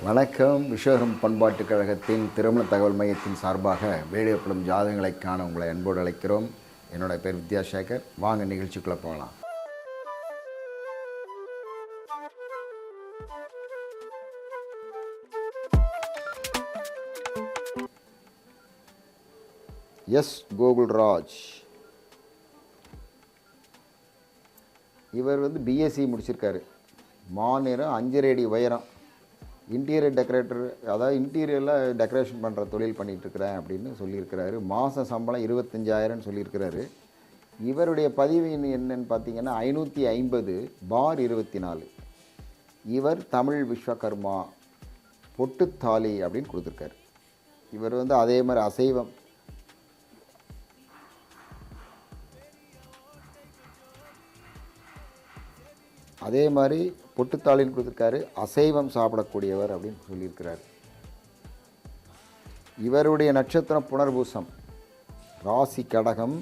வணக்கம். விஸ்வகர்ம பண்பாட்டுக் கழகத்தின் திருமண தகவல் மையத்தின் சார்பாக வெளியிடப்படும் ஜாதகங்களை காண உங்களை அன்போடு அழைக்கிறோம். என்னோட பேர் வித்யாசேகர். வாங்க நிகழ்ச்சிக்குள்ளே போகலாம். எஸ் கோகுல்ராஜ் இவர் பிஎஸ்சி முடிச்சிருக்காரு. மாநிலம் 5 அடி உயரம். இன்டீரியர் டெக்கரேட்டர், அதாவது இன்டீரியரில் டெக்கரேஷன் பண்ணுற தொழில் பண்ணிகிட்ருக்கிறேன் அப்படின்னு சொல்லியிருக்கிறாரு. மாத சம்பளம் 25,000 சொல்லியிருக்கிறாரு. இவருடைய பதிவு என்னன்னு பார்த்தீங்கன்னா 550/24. இவர் தமிழ் விஸ்வகர்மா பொட்டுத்தாலி அப்படின்னு கொடுத்துருக்காரு. இவர் அதே மாதிரி அசைவம், அதே மாதிரி பொட்டுத்தாளின்னு கொடுத்துருக்காரு. அசைவம் சாப்பிடக்கூடியவர் அப்படின்னு சொல்லியிருக்கிறார். இவருடைய நட்சத்திரம் புனர்பூசம், ராசி கடகம்,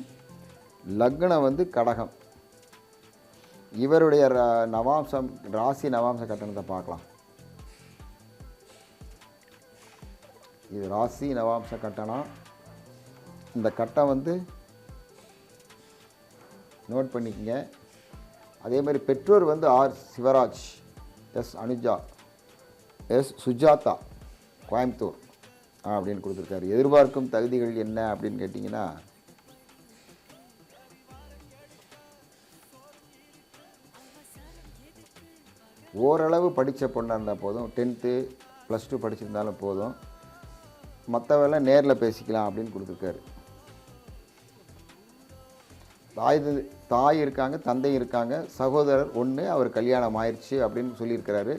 லக்னம் கடகம். இவருடைய நவாம்சம், ராசி நவாம்ச கட்டணத்தை பார்க்கலாம். இது ராசி நவாம்ச கட்டணம். இந்த கட்டம் நோட் பண்ணிக்கங்க. அதே மாதிரி பெற்றோர் R Sivaraj, S Anuja, S Sujatha, Coimbatore அப்படின்னு கொடுத்துருக்காரு. எதிர்பார்க்கும் தகுதிகள் என்ன அப்படின்னு கேட்டிங்கன்னா, ஓரளவு படித்த பொண்ணாக இருந்தால் போதும். 10th +2 படிச்சிருந்தாலும் போதும். மற்றவெல்லாம் நேரில் பேசிக்கலாம் அப்படின்னு கொடுத்துருக்காரு. தாய் இருக்காங்க, தந்தை இருக்காங்க, சகோதரர் 1, அவர் கல்யாணம் ஆயிடுச்சு அப்படின்னு சொல்லியிருக்கிறாரு.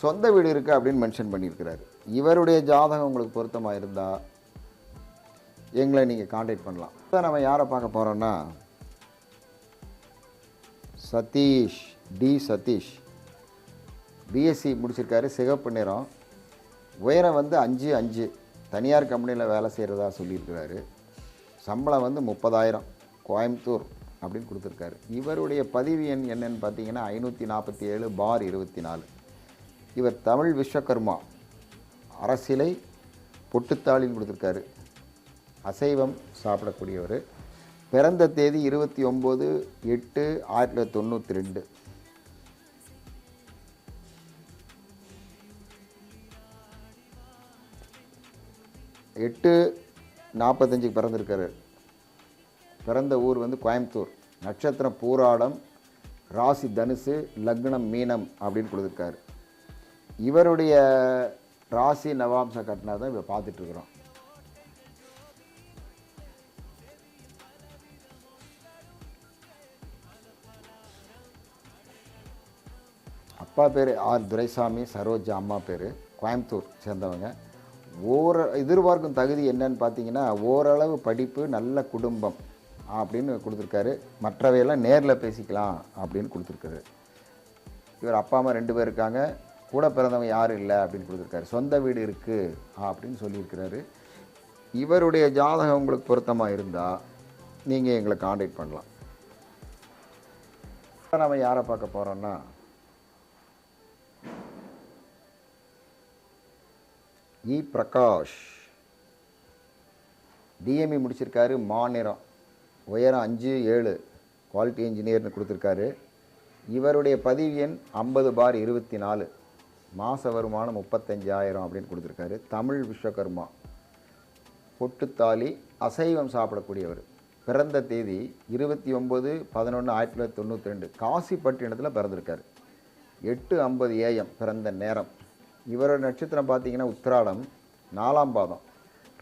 சொந்த வீடு இருக்குது அப்படின்னு மென்ஷன் பண்ணியிருக்கிறாரு. இவருடைய ஜாதகம் உங்களுக்கு பொருத்தமாக இருந்தால் எங்களை நீங்கள் காண்டாக்ட் பண்ணலாம். இப்போ நம்ம யாரை பார்க்க போகிறோன்னா, சதீஷ், சதீஷ் பிஎஸ்சி முடிச்சிருக்காரு. சிகப்பு நிறம், உயரம் 5'5", தனியார் கம்பெனியில் வேலை செய்கிறதா சொல்லியிருக்கிறாரு. சம்பளம் 30,000, கோயம்புத்தூர் அப்படின்னு கொடுத்துருக்காரு. இவருடைய பதிவு எண் என்னன்னு பார்த்தீங்கன்னா 547/24. இவர் தமிழ் விஸ்வகர்மா, அரசிலை, பொட்டுத்தாளின்னு கொடுத்துருக்காரு. அசைவம் சாப்பிடக்கூடியவர். பிறந்த தேதி 29/8/1992. 8:45 பிறந்திருக்காரு. பிறந்த ஊர் கோயம்புத்தூர். நட்சத்திரம் பூராடம், ராசி தனுசு, லக்னம் மீனம் அப்படின்னு கொடுத்துருக்காரு. இவருடைய ராசி நவாம்ச கட்டணா தான் இப்போ பார்த்துட்ருக்குறோம். அப்பா பேர் ஆர் துரைசாமி, சரோஜா அம்மா பேர், கோயம்புத்தூர் சேர்ந்தவங்க. எதிர்பார்க்கும் தகுதி என்னன்னு பார்த்தீங்கன்னா, ஓரளவு படிப்பு, நல்ல குடும்பம் அப்படின்னு கொடுத்துருக்காரு. மற்றவையெல்லாம் நேரில் பேசிக்கலாம் அப்படின்னு கொடுத்துருக்காரு. இவர் அப்பா அம்மா 2 பேர் இருக்காங்க, கூட பிறந்தவங்க யாரும் இல்லை அப்படின்னு கொடுத்துருக்காரு. சொந்த வீடு இருக்குது அப்படின்னு சொல்லியிருக்கிறாரு. இவருடைய ஜாதகம் உங்களுக்கு பொருத்தமாக இருந்தால் நீங்கள் எங்களை காண்டாக்ட் பண்ணலாம். நம்ம யாரை பார்க்க போகிறோன்னா, பிரகாஷ், டிஎம்இ முடிச்சிருக்காரு. மாநிலம், உயரம் 5'7", குவாலிட்டி இன்ஜினியர்னு கொடுத்துருக்காரு. இவருடைய பதிவு எண் 50/24. மாத வருமானம் 35,000 அப்படின்னு கொடுத்துருக்காரு. தமிழ் விஸ்வகர்மா, பொட்டுத்தாலி, அசைவம் சாப்பிடக்கூடியவர். பிறந்த தேதி 29/11/1992. காசிப்பட்டினத்தில் பிறந்திருக்காரு. 8:50 AM பிறந்த நேரம். இவரோட நட்சத்திரம் பார்த்தீங்கன்னா உத்திராடம், 4ஆம் பாதம்.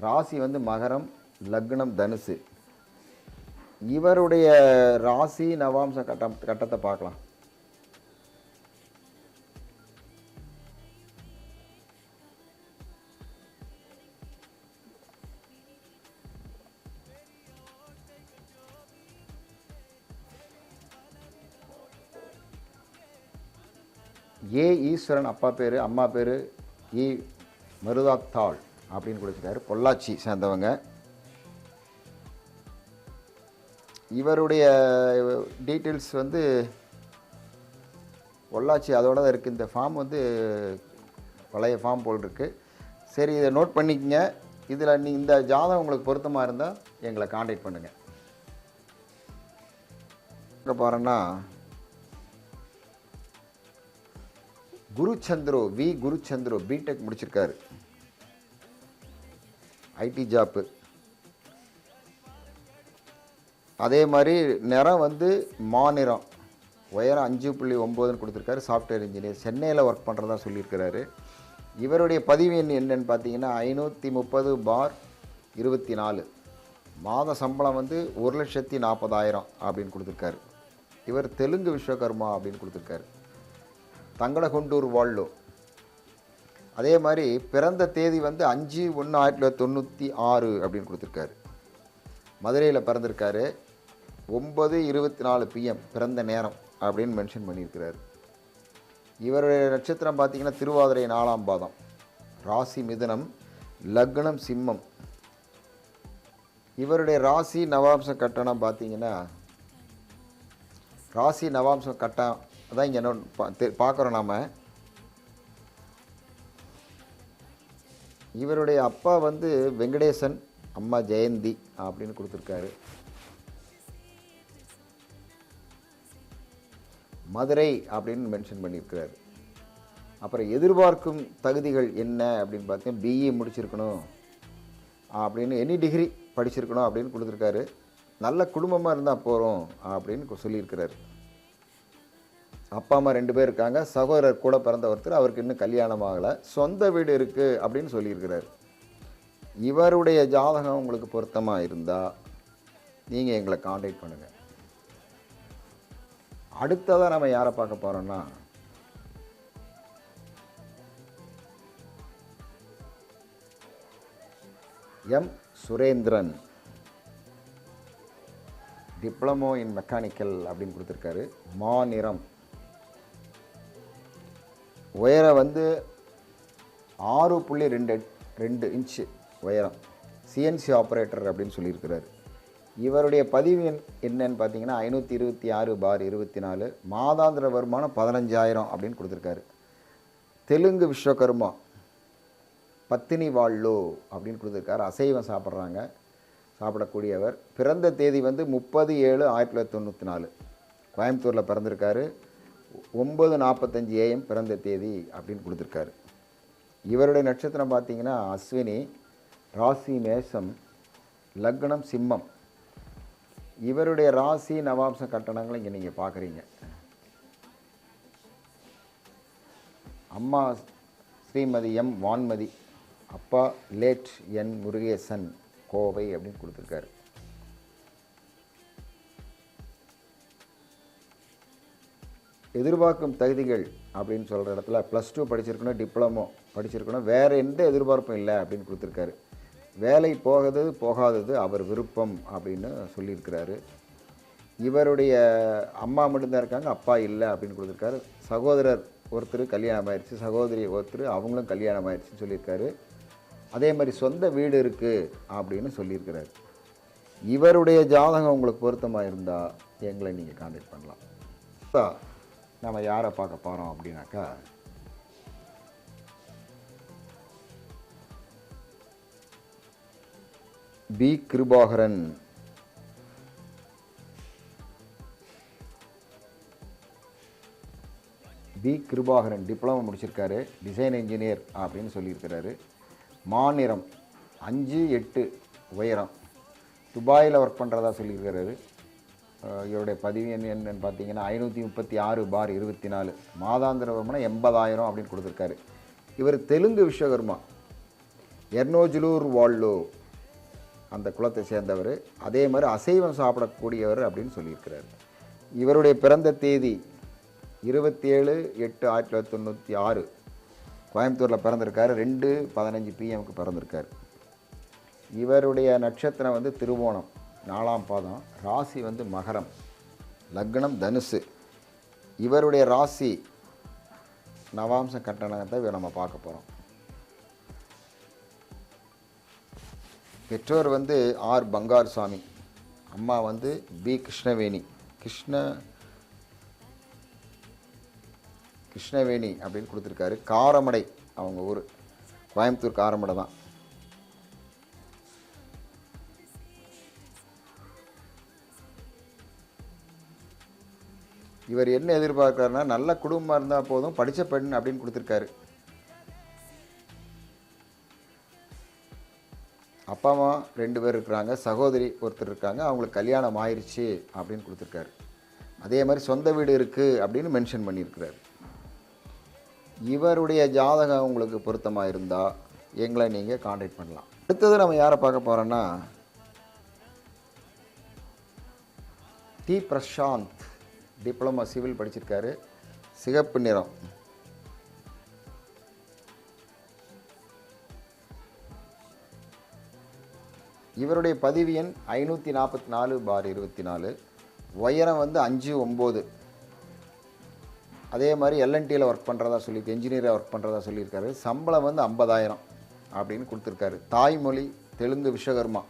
ராசி மகரம், லக்னம் தனுசு. இவருடைய ராசி நவாம்ச கட்டத்தை பார்க்கலாம். ஈஸ்வரன் அப்பா பேர், அம்மா பேர் மருதாத்தாள் அப்படின்னு கொடுத்துருக்காரு. பொள்ளாச்சி சேர்ந்தவங்க. இவருடைய டீட்டெயில்ஸ் பொள்ளாச்சி அதோட தான் இருக்குது. இந்த ஃபார்ம் பழைய ஃபார்ம் போல் இருக்குது. சரி, இதை நோட் பண்ணிக்கங்க. இதில் இந்த ஜாதகம் உங்களுக்கு பொருத்தமாக இருந்தால் எங்களை காண்டாக்ட் பண்ணுங்கள். இங்கே பாருன்னா குருச்சந்திரோ பிடெக் முடிச்சிருக்காரு, ஐடி ஜாப்பு. அதே மாதிரி நிறம் வந்து மாநிறம், உயரம் 5.9 கொடுத்துருக்காரு. சாஃப்ட்வேர் இன்ஜினியர், சென்னையில் ஒர்க் பண்ணுறதா சொல்லியிருக்கிறாரு. இவருடைய பதிவு எண் என்னன்னு பார்த்தீங்கன்னா 530/24. மாத சம்பளம் வந்து 1,40,40,000 அப்படின்னு கொடுத்துருக்காரு. இவர் தெலுங்கு விஸ்வகர்மா அப்படின்னு கொடுத்துருக்காரு. தங்கடகுண்டூர் வாள்ளோ. அதே மாதிரி பிறந்த தேதி வந்து 5/1/1996 அப்படின்னு கொடுத்துருக்காரு. மதுரையில் பிறந்திருக்காரு. 9:24 PM பிறந்த நேரம் அப்படின்னு மென்ஷன் பண்ணியிருக்கிறார். இவருடைய நட்சத்திரம் பார்த்திங்கன்னா திருவாதிரை 4ஆம் பாதம், ராசி மிதுனம், லக்னம் சிம்மம். இவருடைய ராசி நவாம்ச கட்டணம் பார்த்திங்கன்னா ராசி நவாம்சம் கட்டம் அதான் இங்கே என்ன பார்க்குறோம் நாம். இவருடைய அப்பா வந்து வெங்கடேசன், அம்மா ஜெயந்தி அப்படின்னு கொடுத்துருக்காரு. மதுரை அப்படின்னு மென்ஷன் பண்ணியிருக்கிறாரு. அப்புறம் எதிர்பார்க்கும் தகுதிகள் என்ன அப்படின்னு பார்த்தீங்கன்னா பிஇ முடிச்சிருக்கணும் அப்படின்னு, எனி டிகிரி படிச்சிருக்கணும் அப்படின்னு கொடுத்துருக்காரு. நல்ல குடும்பமாக இருந்தால் போகிறோம் அப்படின்னு சொல்லியிருக்கிறாரு. அப்பா அம்மா 2 பேர் இருக்காங்க. சகோதரர் கூட பிறந்த ஒருத்தர், அவருக்கு இன்னும் கல்யாணம் ஆகலை. சொந்த வீடு இருக்குது அப்படின்னு சொல்லியிருக்கிறார். இவருடைய ஜாதகம் உங்களுக்கு பொருத்தமாக இருந்தால் நீங்கள் எங்களை காண்டாக்ட் பண்ணுங்கள். அடுத்ததாக நம்ம யாரை பார்க்க போகிறோன்னா M Surendran, diploma in mechanical அப்படின்னு கொடுத்துருக்காரு. மாநிறம், உயரம் வந்து 6.2 இன்ச்சு உயரம், சிஎன்சி ஆப்ரேட்டர் அப்படின்னு சொல்லியிருக்கிறார். இவருடைய பதிவு என்னன்னு பார்த்தீங்கன்னா 526/24. மாதாந்திர வருமானம் 15,000 அப்படின்னு கொடுத்துருக்காரு. தெலுங்கு விஸ்வகர்மா, பத்தினி வாள்ளோ அப்படின்னு கொடுத்துருக்காரு. அசைவம் சாப்பிடக்கூடியவர். பிறந்த தேதி வந்து 30/7/1994. கோயம்புத்தூரில் பிறந்திருக்காரு. 9:45 AM பிறந்த தேதி அப்படின்னு கொடுத்துருக்காரு. இவருடைய நட்சத்திரம் பார்த்திங்கன்னா அஸ்வினி, ராசி மேஷம், லக்னம் சிம்மம். இவருடைய ராசி நவாம்ச கட்டணங்களை இங்கே நீங்கள் பார்க்குறீங்க. அம்மா ஸ்ரீமதி எம் வான்மதி, அப்பா லேட் என் முருகேசன், கோவை அப்படின்னு கொடுத்துருக்காரு. எதிர்பார்க்கும் தகுதிகள் அப்படின்னு சொல்கிற இடத்துல +2 படிச்சிருக்கணும், டிப்ளமோ படிச்சிருக்கணும், வேறு எந்த எதிர்பார்ப்பும் இல்லை அப்படின்னு கொடுத்துருக்காரு. வேலை போகாதது அவர் விருப்பம் அப்படின்னு சொல்லியிருக்கிறாரு. இவருடைய அம்மா மட்டும்தான் இருக்காங்க, அப்பா இல்லை அப்படின்னு கொடுத்துருக்காரு. சகோதரர் ஒருத்தர் கல்யாணம் ஆயிடுச்சு, சகோதரி ஒருத்தர் அவங்களும் கல்யாணம் ஆயிடுச்சுன்னு சொல்லியிருக்காரு. அதே மாதிரி சொந்த வீடு இருக்குது அப்படின்னு சொல்லியிருக்கிறார். இவருடைய ஜாதகம் உங்களுக்கு பொருத்தமாக இருந்தால் எங்களை நீங்கள் காண்டாக்ட் பண்ணலாம். நம்ம யாரை பார்க்க போகிறோம் அப்படின்னாக்கா பி கிருபாகரன். டிப்ளமோ முடிச்சிருக்காரு, டிசைன் இன்ஜினியர் அப்படின்னு சொல்லியிருக்கிறாரு. மாநிறம் 5-8 உயரம், துபாயில் ஒர்க் பண்ணுறதா சொல்லியிருக்கிறாரு. இவருடைய பதிவு என்னன்னு பார்த்தீங்கன்னா 536/24. மாதாந்திர வருமானம் 80,000 அப்படின்னு கொடுத்துருக்காரு. இவர் தெலுங்கு விஸ்வகர்மா, எர்னோஜுலூர் வாள்ளோ அந்த குலத்தை சேர்ந்தவர். அதே மாதிரி அசைவம் சாப்பிடக்கூடியவர் அப்படின்னு சொல்லியிருக்கிறார். இவருடைய பிறந்த தேதி 27/8/1996. கோயம்புத்தூரில் பிறந்திருக்காரு. 2:15 PM பிறந்திருக்கார். இவருடைய நட்சத்திரம் வந்து திருவோணம், 4ஆம் பாதம். ராசி வந்து மகரம், லக்னம் தனுசு. இவருடைய ராசி நவாம்ச கட்டணத்தை நம்ம பார்க்க போகிறோம். பெற்றோர் வந்து ஆர் பங்காரசாமி, அம்மா வந்து பி கிருஷ்ணவேணி. கிருஷ்ணவேணி அப்படின்னு கொடுத்துருக்காரு. காரமடை அவங்க ஊர் கோயம்புத்தூர் காரமடை தான். இவர் என்ன எதிர்பார்க்குறாருன்னா, நல்ல குடும்பமாக இருந்தால் போதும், படித்த பெண் அப்படின்னு கொடுத்துருக்காரு. அப்பா அம்மா 2 பேர் இருக்கிறாங்க, சகோதரி ஒருத்தர் இருக்காங்க, அவங்களுக்கு கல்யாணம் ஆயிடுச்சு அப்படின்னு கொடுத்துருக்காரு. அதே மாதிரி சொந்த வீடு இருக்குது அப்படின்னு மென்ஷன் பண்ணியிருக்கிறார். இவருடைய ஜாதகம் உங்களுக்கு பொருத்தமாக இருந்தால் எங்களை நீங்கள் காண்டாக்ட் பண்ணலாம். அடுத்தது நம்ம யாரை பார்க்க போகிறோன்னா, டி பிரசாந்த். டிப்ளமா சிவில் படிச்சிருக்காரு, சிகப்பு நிறம். இவருடைய பதிவு எண் 544/24. உயரம் வந்து 5'9". அதே மாதிரி எல்என்டியில் ஒர்க் பண்ணுறதா சொல்லியிருக்கு, என்ஜினியராக ஒர்க் பண்ணுறதா சொல்லியிருக்காரு. சம்பளம் வந்து 50,000 அப்படின்னு கொடுத்துருக்காரு. தாய்மொழி தெலுங்கு, விஸ்வகர்மா.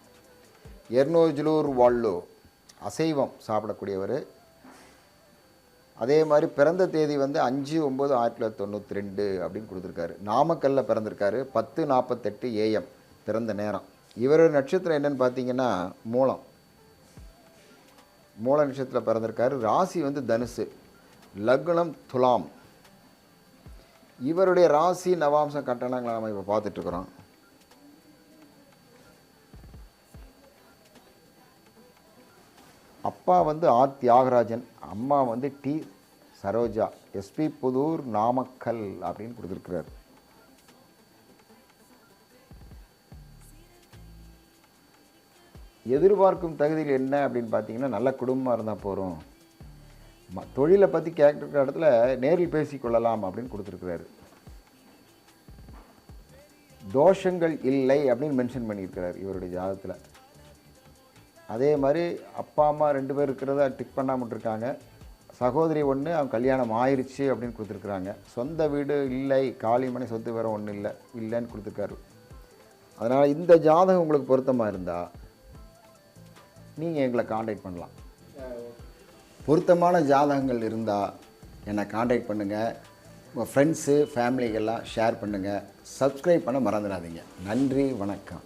எர்னோஜுலூர் வால்லோ, அசைவம் சாப்பிடக்கூடியவர். அதே மாதிரி பிறந்த தேதி வந்து 5/9/1992 அப்படின்னு கொடுத்துருக்காரு. நாமக்கல்லில் பிறந்திருக்காரு. 10:48 AM பிறந்த நேரம். இவரோட நட்சத்திரம் என்னென்னு பார்த்தீங்கன்னா மூலம். மூல நட்சத்திரத்தில் பிறந்திருக்காரு. ராசி வந்து தனுசு, லக்னம் துலாம். இவருடைய ராசி நவாம்சம் கட்டணங்களை நம்ம இப்போ பார்த்துட்ருக்குறோம். அப்பா வந்து ஆர் தியாகராஜன், அம்மா வந்து டி சரோஜா, எஸ்பி புதூர், நாமக்கல் அப்படின்னு கொடுத்துருக்கிறார். எதிர்பார்க்கும் தகுதியில் என்ன அப்படின்னு பார்த்தீங்கன்னா, நல்ல குடும்பமாக இருந்தால் போகிறோம், தொழிலை பற்றி கேட்குற இடத்துல நேரில் பேசிக்கொள்ளலாம் அப்படின்னு கொடுத்துருக்கிறாரு. தோஷங்கள் இல்லை அப்படின்னு மென்ஷன் பண்ணியிருக்கிறார் இவருடைய ஜாதகத்தில். அதே மாதிரி அப்பா அம்மா 2 பேர் இருக்கிறத டிக் பண்ணாமல் இருக்காங்க. சகோதரி 1, அவங்க கல்யாணம் ஆயிடுச்சு அப்படின்னு கொடுத்துருக்குறாங்க. சொந்த வீடு இல்லை, காளிமனை சொத்து வேறு ஒன்றும் இல்லைன்னு கொடுத்துருக்காரு. அதனால் இந்த ஜாதகம் உங்களுக்கு பொருத்தமாக இருந்தால் நீங்கள் எங்களை காண்டாக்ட் பண்ணலாம். பொருத்தமான ஜாதகங்கள் இருந்தால் என்னை காண்டாக்ட் பண்ணுங்கள். உங்கள் ஃப்ரெண்ட்ஸு ஃபேமிலிக்கெல்லாம் ஷேர் பண்ணுங்கள். சப்ஸ்கிரைப் பண்ண மறந்துடாதீங்க. நன்றி, வணக்கம்.